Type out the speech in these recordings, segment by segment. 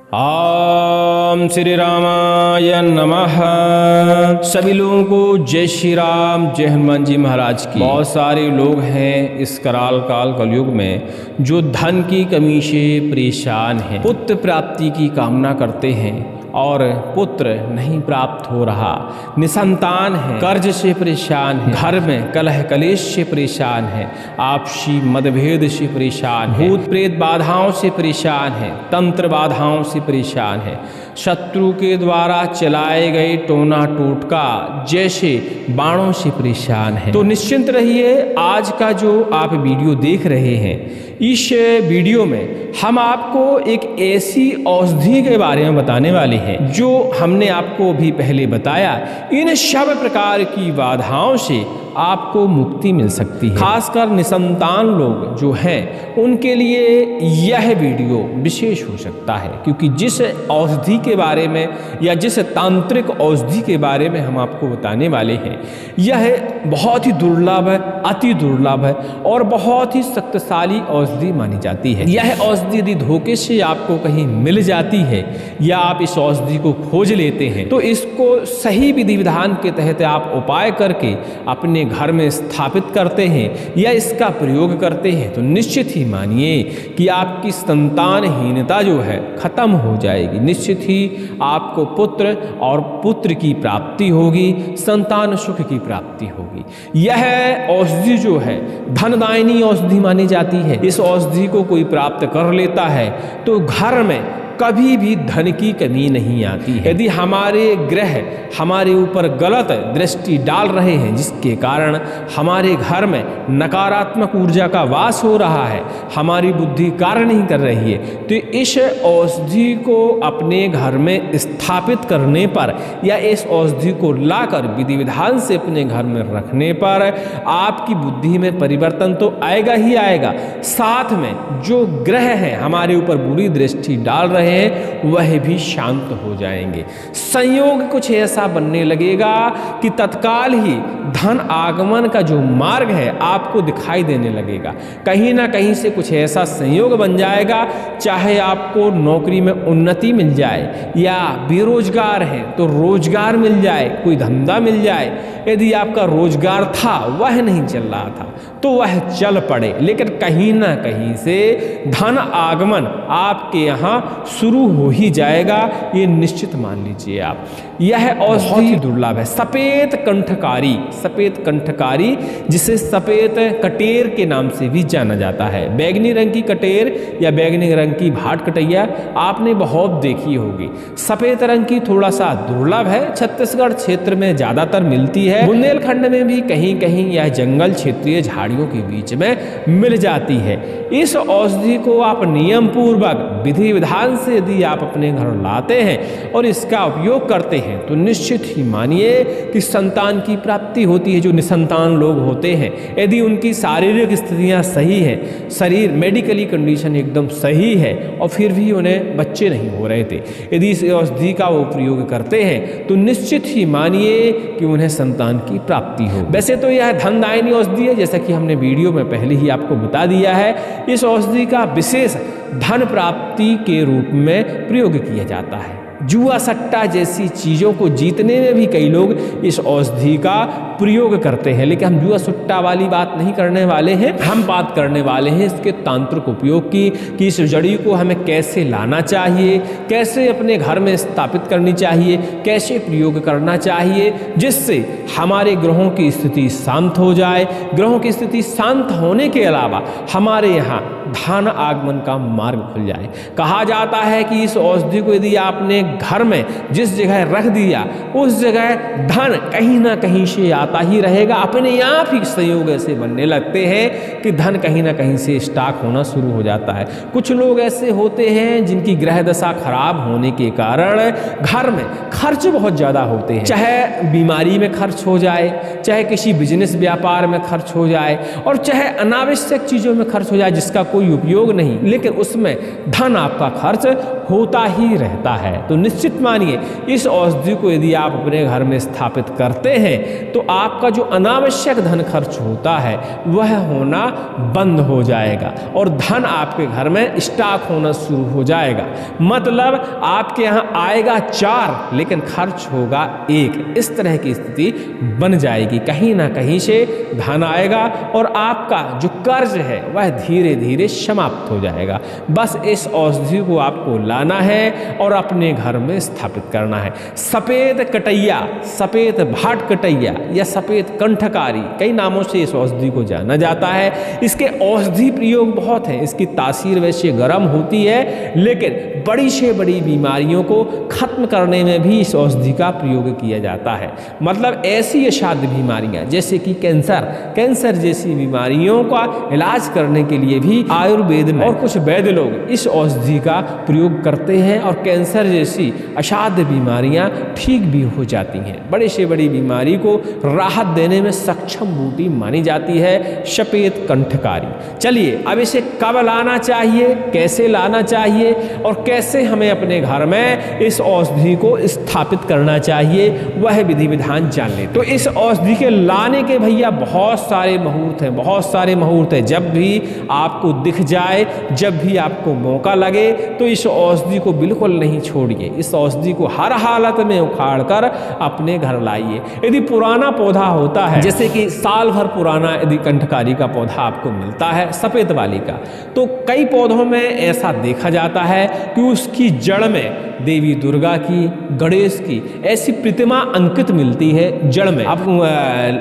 ओम श्री रामाय नमः। सभी लोगों को जय श्री राम, जय हनुमान जी महाराज की। बहुत सारे लोग हैं इस कराल काल कलयुग में जो धन की कमी से परेशान हैं, पुत्र प्राप्ति की कामना करते हैं और पुत्र नहीं प्राप्त हो रहा, निसंतान है, कर्ज से परेशान है, घर में कलह कलेश से परेशान है, आपसी मतभेद से परेशान है, भूत प्रेत बाधाओं से परेशान है, तंत्र बाधाओं से परेशान है, शत्रु के द्वारा चलाए गए टोना टोटका जैसे बाणों से परेशान है। तो निश्चिंत रहिए, आज का जो आप वीडियो देख रहे हैं, इस वीडियो में हम आपको एक ऐसी औषधि के बारे में बताने वाले हैं जो हमने आपको भी पहले बताया। इन सब प्रकार की बाधाओं से आपको मुक्ति मिल सकती है। खासकर निसंतान लोग जो हैं उनके लिए यह वीडियो विशेष हो सकता है, क्योंकि जिस औषधि के बारे में या जिस तांत्रिक औषधि के बारे में हम आपको बताने वाले हैं, यह बहुत ही दुर्लभ है, अति दुर्लभ है और बहुत ही शक्तिशाली औषधि मानी जाती है। यह औषधि यदि धोखे से आपको कहीं मिल जाती है या आप इस औषधि को खोज लेते हैं, तो इसको सही विधि विधान के तहत आप उपाय करके अपने घर में स्थापित करते हैं या इसका प्रयोग करते हैं, तो निश्चित ही मानिए कि आपकी संतानहीनता जो है खत्म हो जाएगी। निश्चित ही आपको पुत्र और पुत्र की प्राप्ति होगी, संतान सुख की प्राप्ति होगी। यह औषधि जो है धनदायिनी औषधि मानी जाती है। इस औषधि को कोई प्राप्त कर लेता है तो घर में कभी भी धन की कमी नहीं आती है। यदि हमारे ग्रह हमारे ऊपर गलत दृष्टि डाल रहे हैं, जिसके कारण हमारे घर में नकारात्मक ऊर्जा का वास हो रहा है, हमारी बुद्धि कार्य नहीं कर रही है, तो इस औषधि को अपने घर में स्थापित करने पर या इस औषधि को लाकर विधि विधान से अपने घर में रखने पर आपकी बुद्धि में परिवर्तन तो आएगा ही आएगा, साथ में जो ग्रह हैं हमारे ऊपर बुरी दृष्टि डाल रहे हैं वह भी शांत हो जाएंगे। संयोग कुछ ऐसा बनने लगेगा कि तत्काल ही धन आगमन का जो मार्ग है आपको दिखाई देने लगेगा। कहीं ना कहीं से कुछ ऐसा संयोग बन जाएगा, चाहे आपको नौकरी में उन्नति मिल जाए या बेरोजगार हैं तो रोजगार मिल जाए, कोई धंधा मिल जाए। यदि आपका रोजगार था वह नहीं चल रहा था तो वह चल पड़े, लेकिन कहीं ना कहीं से धन आगमन आपके यहाँ शुरू हो ही जाएगा, ये निश्चित मान लीजिए आप। यह औषधि दुर्लभ है। सफेद कंठकारी, सफेद कंठकारी जिसे सफेद कटेर के नाम से भी जाना जाता है। बैगनी रंग की कटेर या बैगनी रंग की भाट कटैया आपने बहुत देखी होगी। सफेद रंग की थोड़ा सा दुर्लभ है, छत्तीसगढ़ क्षेत्र में ज्यादातर मिलती है, बुंदेलखंड में भी कहीं कहीं यह जंगल क्षेत्रीय झाड़ियों के बीच में मिल जाती है। इस औषधि को आप नियम पूर्वक विधि विधान से यदि आप अपने घर लाते हैं और इसका उपयोग करते हैं तो निश्चित ही मानिए कि संतान की प्राप्ति होती है। जो निसंतान लोग होते हैं, यदि उनकी शारीरिक स्थितियां सही है, शरीर मेडिकली कंडीशन एकदम सही है और फिर भी उन्हें बच्चे नहीं हो रहे थे, यदि इस औषधि का वो प्रयोग करते हैं तो निश्चित ही मानिए कि उन्हें संतान की प्राप्ति हो। वैसे तो यह धनदायिनी औषधि है, जैसा कि हमने वीडियो में पहले ही आपको बता दिया है। इस औषधि का विशेष धन प्राप्ति के रूप में प्रयोग किया जाता है। जुआ सट्टा जैसी चीज़ों को जीतने में भी कई लोग इस औषधि का प्रयोग करते हैं, लेकिन हम जुआ सट्टा वाली बात नहीं करने वाले हैं। हम बात करने वाले हैं इसके तांत्रिक उपयोग की, कि इस जड़ी को हमें कैसे लाना चाहिए, कैसे अपने घर में स्थापित करनी चाहिए, कैसे प्रयोग करना चाहिए, जिससे हमारे ग्रहों की स्थिति शांत हो जाए। ग्रहों की स्थिति शांत होने के अलावा हमारे यहाँ धन आगमन का मार्ग खुल जाए। कहा जाता है कि इस औषधि को यदि आपने घर में जिस जगह रख दिया उस जगह धन कहीं ना कहीं से आता ही रहेगा। अपने आप ही संयोग ऐसे बनने लगते हैं कि धन कहीं ना कहीं से स्टॉक होना शुरू हो जाता है। कुछ लोग ऐसे होते हैं जिनकी ग्रह दशा खराब होने के कारण घर में खर्च बहुत ज़्यादा होते हैं, चाहे बीमारी में खर्च हो जाए, चाहे किसी बिजनेस व्यापार में खर्च हो जाए और चाहे अनावश्यक चीज़ों में खर्च हो जाए जिसका कोई उपयोग नहीं, लेकिन उसमें धन आपका खर्च होता ही रहता है। तो निश्चित मानिए इस औषधि को यदि आप अपने घर में स्थापित करते हैं तो आपका जो अनावश्यक धन खर्च होता है वह होना बंद हो जाएगा और धन आपके घर में स्टॉक होना शुरू हो जाएगा। मतलब आपके यहाँ आएगा 4 लेकिन खर्च होगा 1, इस तरह की स्थिति बन जाएगी। कहीं ना कहीं से धन आएगा और आपका जो कर्ज है वह धीरे धीरे समाप्त हो जाएगा। बस इस औषधि को आपको लाना है और अपने घर में स्थापित करना है। सफेद कटैया, सफेद भाट कटैया या सफेद कंठकारी, कई नामों से इस औषधि को जाना जाता है। इसके औषधि प्रयोग बहुत हैं, इसकी तासीर वैसे गर्म होती है लेकिन बड़ी से बड़ी बीमारियों को खत्म करने में भी इस औषधि का प्रयोग किया जाता है। मतलब ऐसी असाध्य बीमारियां जैसे कि कैंसर जैसी बीमारियों का इलाज करने के लिए भी आयुर्वेद में और कुछ वैद्य लोग इस औषधि का प्रयोग करते हैं और कैंसर जैसी असाध्य बीमारियां ठीक भी हो जाती हैं। बड़े से बड़ी बीमारी को राहत देने में सक्षम बूटी मानी जाती है सफेद कंठकारी। चलिए अब इसे कब लाना चाहिए, कैसे लाना चाहिए और कैसे हमें अपने घर में इस औषधि को स्थापित करना चाहिए वह विधि विधान जान ले। तो इस औषधि के लाने के भैया बहुत सारे मुहूर्त हैं, बहुत सारे मुहूर्त हैं। जब भी आपको दिख जाए, जब भी आपको मौका लगे तो इस औषधि को बिल्कुल नहीं छोड़िए। इस औषधि को हर हालत में उखाड़ कर अपने घर लाइए। यदि पुराना पौधा होता है, जैसे कि साल भर पुराना यदि कंठकारी का पौधा आपको मिलता है सफेद वाली का, तो कई पौधों में ऐसा देखा जाता है कि उसकी जड़ में देवी दुर्गा की, गणेश की ऐसी प्रतिमा अंकित मिलती है। जड़ में अब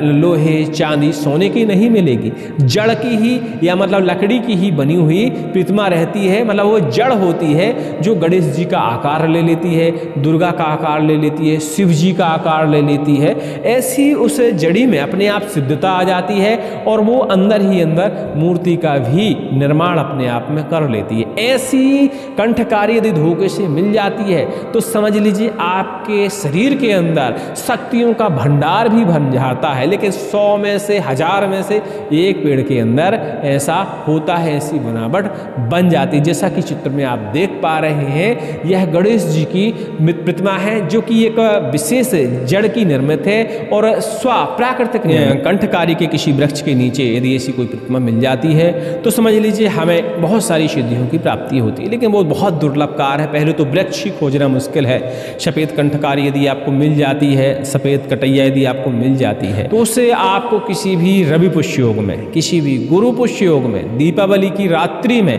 लोहे, चांदी, सोने की नहीं मिलेगी, जड़ की ही या मतलब लकड़ी की ही बनी हुई प्रतिमा रहती है। मतलब वो जड़ होती है जो गणेश जी का आकार ले लेती है, दुर्गा का आकार ले लेती है, शिव जी का आकार ले लेती है। ऐसी उस जड़ी में अपने आप सिद्धता आ जाती है और वो अंदर ही अंदर मूर्ति का भी निर्माण अपने आप में कर लेती है। ऐसी कंठकारी यदि धोखे से मिल जाती है तो समझ लीजिए आपके शरीर के अंदर शक्तियों का भंडार भी बन जाता है। लेकिन 100 में से 1000 में से एक पेड़ के अंदर ऐसा होता है, ऐसी बनावट बन जाती है। जैसा कि चित्र में आप देख पा रहे हैं, यह गणेश जी की प्रतिमा है जो कि एक विशेष जड़ की निर्मित है और प्राकृतिक कंठकारी के किसी वृक्ष के नीचे यदि ऐसी कोई प्रतिमा मिल जाती है तो समझ लीजिए हमें बहुत सारी सिद्धियों की प्राप्ति होती है। लेकिन वो बहुत दुर्लभ कार्य है, पहले तो वृक्ष ही खोजना मुश्किल है। सफेद कंठकारी यदि आपको मिल जाती है, सफेद कटैया यदि आपको मिल जाती है तो उससे आपको किसी भी रवि पुष्य योग में, किसी भी गुरु पुष्य योग में, दीपावली की रात्रि में,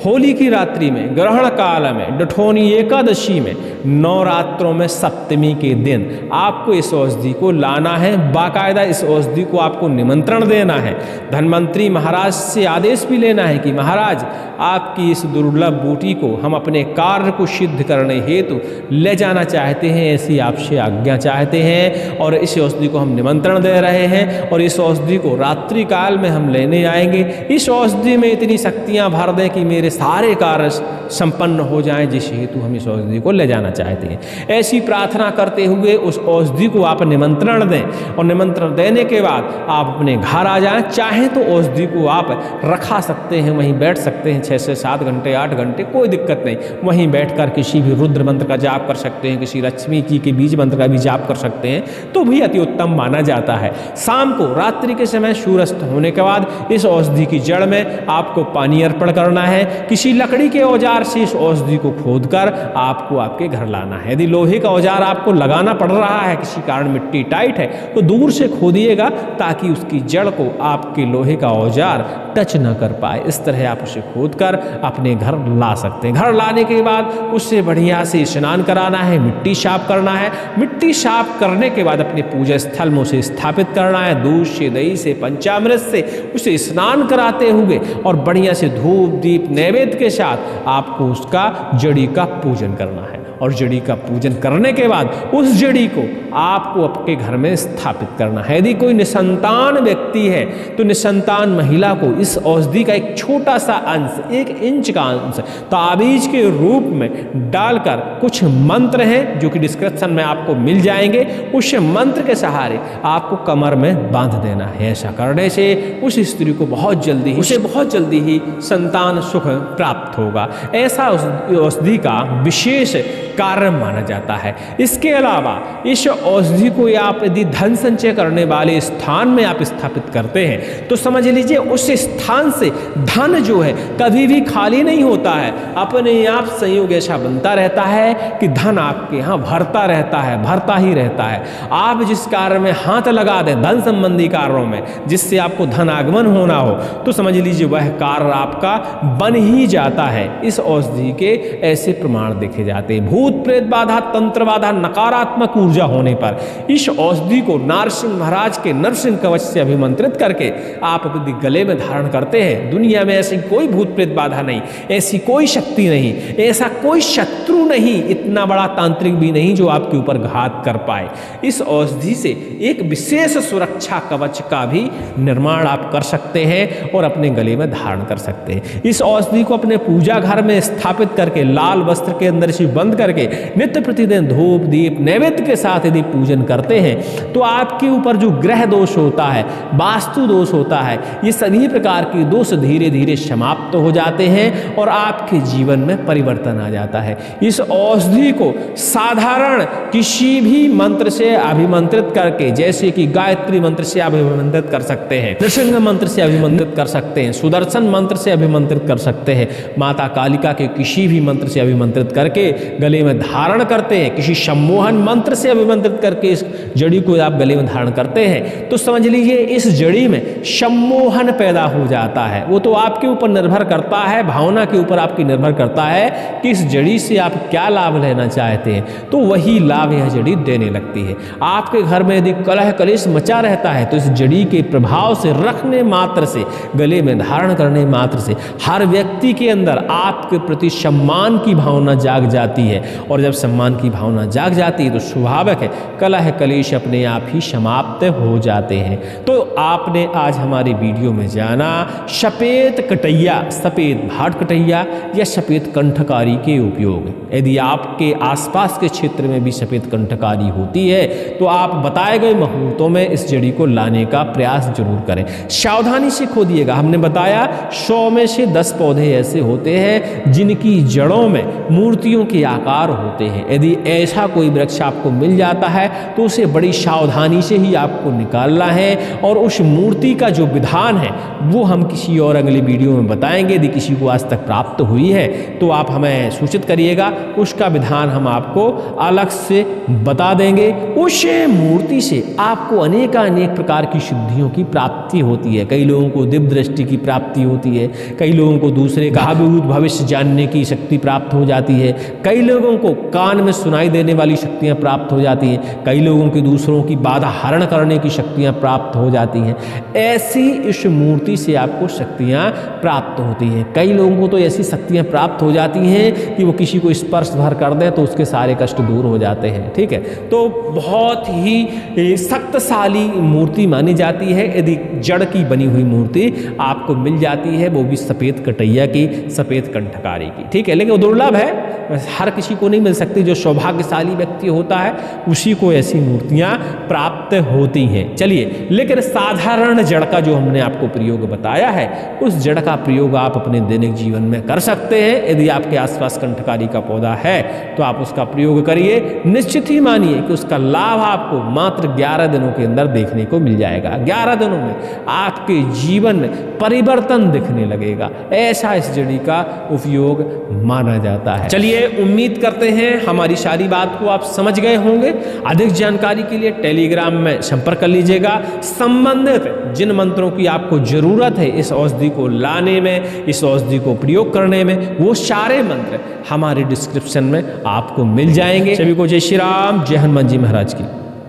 होली की रात्रि में, ग्रहण काल में, डठोनी एकादशी में, नवरात्रों में, सप्तमी के दिन आपको इस औषधि को लाना है। बाकायदा इस औषधि को आपको निमंत्रण देना है। धन्वंतरी महाराज से आदेश भी लेना है कि महाराज आपकी इस दुर्लभ बूटी को हम अपने कार्य को सिद्ध करने हेतु ले जाना चाहते हैं, ऐसी आपसे आज्ञा चाहते हैं और इस औषधि को हम निमंत्रण दे रहे हैं और इस औषधि को रात्रि काल में हम लेने आएंगे। इस औषधि में इतनी शक्तियां भर दें कि मेरे सारे कार्य संपन्न हो जाएं, जिस हेतु हम इस औषधि को ले जाना चाहते हैं। ऐसी प्रार्थना करते हुए उस औषधि को आप निमंत्रण दें और निमंत्रण देने के बाद आप अपने घर आ जाएं। चाहे तो औषधि को आप रखा सकते हैं, वहीं बैठ सकते हैं 6 से 7 घंटे, 8 घंटे, कोई दिक्कत नहीं। वहीं बैठकर किसी भी रुद्र मंत्र का जाप कर सकते हैं, किसी लक्ष्मी जी के बीज मंत्र का भी जाप कर सकते हैं, तो भी अति उत्तम माना जाता है। शाम को रात्रि के समय सूर्यास्त होने के बाद इस औषधि की जड़ में आपको पानी अर्पण करना है। किसी लकड़ी के औजार से इस औषधि को खोदकर आपको आपके घर लाना है। यदि लोहे का औजार आपको लगाना पड़ रहा है, किसी कारण मिट्टी टाइट है, तो दूर से खोदिएगा ताकि उसकी जड़ को आपके लोहे का औजार टच न कर पाए। इस तरह आप उसे खोदकर अपने घर ला सकते हैं। घर लाने के बाद उससे बढ़िया से स्नान कराना है, मिट्टी साफ करना है। मिट्टी साफ करने के बाद अपने पूजा स्थल में उसे स्थापित करना है। दूध से, दही से, पंचामृत से उसे स्नान कराते हुए और बढ़िया से धूप दीप नैवेद्य के साथ आपको उसका जड़ी का पूजन करना है। और जड़ी का पूजन करने के बाद उस जड़ी को आपको आपके घर में स्थापित करना है। यदि कोई निसंतान व्यक्ति है तो निसंतान महिला को इस औषधि का एक छोटा सा अंश, 1 इंच का अंश ताबीज के रूप में डालकर, कुछ मंत्र हैं जो कि डिस्क्रिप्शन में आपको मिल जाएंगे, उस मंत्र के सहारे आपको कमर में बांध देना है। ऐसा करने से उस स्त्री को बहुत जल्दी ही संतान सुख प्राप्त होगा। ऐसा औषधि का विशेष कार्य माना जाता है। इसके अलावा इस औषधि को आप यदि धन संचय करने वाले स्थान में आप स्थापित करते हैं तो समझ लीजिए उस स्थान से धन जो है कभी भी खाली नहीं होता है, अपने आप संयोग ऐसा बनता रहता है कि धन आपके यहाँ भरता रहता है, भरता ही रहता है। आप जिस कार्य में हाथ लगा दें धन संबंधी कार्यों में, जिससे आपको धन आगमन होना हो, तो समझ लीजिए वह कार्य आपका बन ही जाता है। इस औषधि के ऐसे प्रमाण देखे जाते हैं। भूत प्रेत बाधा, तंत्र बाधा, नकारात्मक ऊर्जा होने पर इस औषधि को नारसिंह महाराज के नरसिंह कवच से अभिमंत्रित करके आप अपने गले में धारण करते हैं। दुनिया में ऐसी कोई भूत प्रेत बाधा नहीं, ऐसी कोई शक्ति नहीं, ऐसा कोई शत्रु नहीं, इतना बड़ा तांत्रिक भी नहीं जो आपके ऊपर घात कर पाए। इस औषधि से एक विशेष सुरक्षा कवच का भी निर्माण आप कर सकते हैं और अपने गले में धारण कर सकते हैं। इस औषधि को अपने पूजा घर में स्थापित करके लाल वस्त्र के अंदर से बंद करके नित्य प्रतिदिन धूप दीप नैवेद्य के साथ यदि पूजन करते हैं तो आपके ऊपर जो ग्रह दोष होता है, वास्तु दोष होता है, ये सभी प्रकार के दोष धीरे धीरे समाप्त हो जाते हैं और आपके जीवन में परिवर्तन आ जाता है। इस औषधि को साधारण किसी भी मंत्र से अभिमंत्रित करके, जैसे कि गायत्री मंत्र से अभिमंत्रित कर सकते हैं, नृसिंह मंत्र से अभिमंत्रित कर सकते हैं, सुदर्शन मंत्र से अभिमंत्रित कर सकते हैं, माता कालिका के किसी भी मंत्र से अभिमंत्रित करके गले में धारण करते हैं, किसी सम्मोहन मंत्र से अभिमंत्रित करके इस जड़ी को आप गले में धारण करते हैं तो समझ लीजिए इस जड़ी में सम्मोहन पैदा हो जाता है। वो तो आपके ऊपर निर्भर करता है, भावना के ऊपर आपकी निर्भर करता है कि इस जड़ी से आप क्या लाभ लेना चाहते हैं, तो वही लाभ यह जड़ी देने लगती है। आपके घर में यदि कलह कलेश मचा रहता है तो इस जड़ी के प्रभाव से रखने मात्र से, गले में धारण करने मात्र से हर व्यक्ति के अंदर आपके प्रति सम्मान की भावना जाग जाती है और जब सम्मान की भावना जाग जाती है तो स्वाभाविक है कलह कलेश अपने आप ही समाप्त हो जाते हैं। तो आपने आज हमारी वीडियो में जाना सफेद कटैया, सफेद भाट कटैया या सफेद कंठकारी के उपयोग। यदि आपके आसपास के क्षेत्र में भी सफेद कंठकारी होती है तो आप बताए गए मुहूर्तों में इस जड़ी को लाने का प्रयास जरूर करें। सावधानी से खोदिएगा। हमने बताया 100 में से 10 पौधे ऐसे होते हैं जिनकी जड़ों में मूर्तियों के आकार होते हैं। यदि ऐसा कोई वृक्ष आपको मिल जाता है तो उसे बड़ी सावधानी से ही आपको निकालना है और उस मूर्ति का जो विधान है वो हम किसी और अगले वीडियो में बताएंगे। यदि किसी को आज तक प्राप्त हुई है तो आप हमें सूचित करिएगा, उसका विधान हम आपको अलग से बता देंगे। उस मूर्ति से आपको अनेक प्रकार की सिद्धियों की प्राप्ति होती है। कई लोगों को दिव्य दृष्टि की प्राप्ति होती है, कई लोगों को दूसरे का भविष्य जानने की शक्ति प्राप्त हो जाती है, कई लोगों को कान में सुनाई देने वाली शक्तियां प्राप्त हो जाती हैं, कई लोगों की दूसरों की बाधा हरण करने की शक्तियां प्राप्त हो जाती हैं। ऐसी इस मूर्ति से आपको शक्तियां प्राप्त होती हैं। कई लोगों को तो ऐसी शक्तियां प्राप्त हो जाती हैं कि वो किसी को स्पर्श भर कर दें तो उसके सारे कष्ट दूर हो जाते हैं। ठीक है, तो बहुत ही शक्तिशाली मूर्ति मानी जाती है। यदि जड़ की बनी हुई मूर्ति आपको मिल जाती है, वो भी सफ़ेद कटैया की, सफ़ेद कंठकारी की। ठीक है, लेकिन वो दुर्लभ है, हर किसी को नहीं मिल सकती। जो सौभाग्यशाली व्यक्ति होता है उसी को ऐसी मूर्तियां प्राप्त होती हैं। चलिए, लेकिन साधारण जड़ का जो हमने आपको प्रयोग बताया है उस जड़ का प्रयोग आप अपने दैनिक जीवन में कर सकते हैं। यदि आपके आसपास कंठकारी का पौधा है तो आप उसका प्रयोग करिए। निश्चित ही मानिए कि उसका लाभ आपको मात्र 11 दिनों के अंदर देखने को मिल जाएगा। 11 दिनों में आपके जीवन में परिवर्तन दिखने लगेगा। ऐसा इस जड़ी का उपयोग माना जाता है। चलिए, उम्मीद करते हैं हमारी सारी बात को आप समझ गए होंगे। अधिक जानकारी के लिए टेलीग्राम में संपर्क कर लीजिएगा। संबंधित जिन मंत्रों की आपको जरूरत है इस औषधि को लाने में, इस औषधि को प्रयोग करने में, वो सारे मंत्र हमारे डिस्क्रिप्शन में आपको मिल जाएंगे। सभी को जय श्री राम, जय हनुमान जी महाराज की।